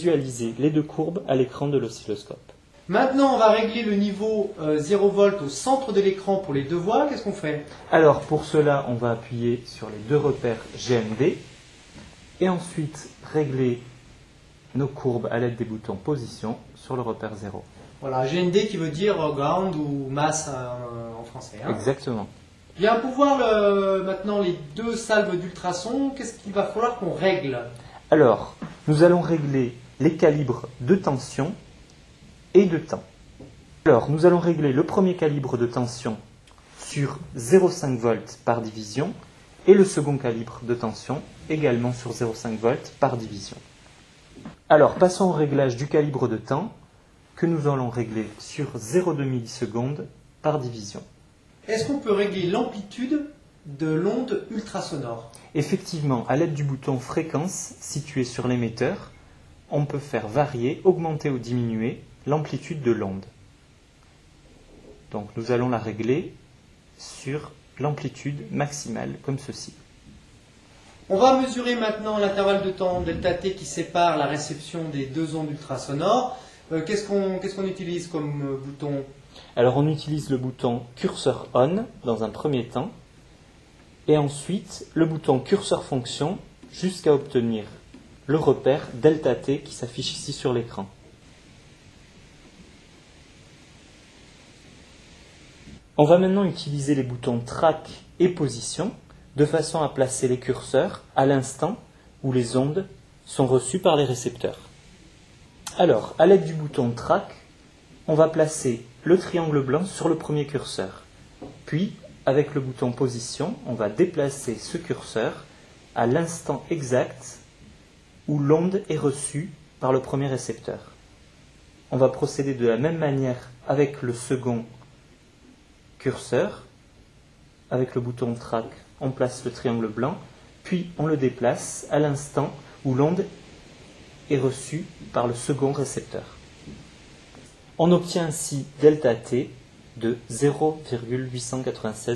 Visualiser les deux courbes à l'écran de l'oscilloscope. Maintenant, on va régler le niveau 0 V au centre de l'écran pour les deux voies. Qu'est-ce qu'on fait? Alors pour cela, on va appuyer sur les deux repères GND et ensuite régler nos courbes à l'aide des boutons position sur le repère 0. Voilà, GND qui veut dire ground ou masse en français. Hein. Exactement. Bien, pour voir maintenant les deux salves d'ultrasons, qu'est-ce qu'il va falloir qu'on règle? Alors, nous allons régler les calibres de tension et de temps. Alors, nous allons régler le premier calibre de tension sur 0,5 volts par division et le second calibre de tension également sur 0,5 volts par division. Alors, passons au réglage du calibre de temps que nous allons régler sur 0,2 millisecondes par division. Est-ce qu'on peut régler l'amplitude de l'onde ultrasonore? Effectivement, à l'aide du bouton fréquence situé sur l'émetteur, on peut faire varier, augmenter ou diminuer l'amplitude de l'onde. Donc nous allons la régler sur l'amplitude maximale, comme ceci. On va mesurer maintenant l'intervalle de temps ΔT qui sépare la réception des deux ondes ultrasonores. Qu'est-ce qu'on utilise comme bouton? Alors on utilise le bouton curseur on dans un premier temps, et ensuite le bouton curseur fonction jusqu'à obtenir le repère ΔT qui s'affiche ici sur l'écran. On va maintenant utiliser les boutons track et position de façon à placer les curseurs à l'instant où les ondes sont reçues par les récepteurs. Alors, à l'aide du bouton track, on va placer le triangle blanc sur le premier curseur. Puis, avec le bouton position, on va déplacer ce curseur à l'instant exact où l'onde est reçue par le premier récepteur. On va procéder de la même manière avec le second curseur. Avec le bouton track, on place le triangle blanc, puis on le déplace à l'instant où l'onde est reçue par le second récepteur. On obtient ainsi ΔT de 0,896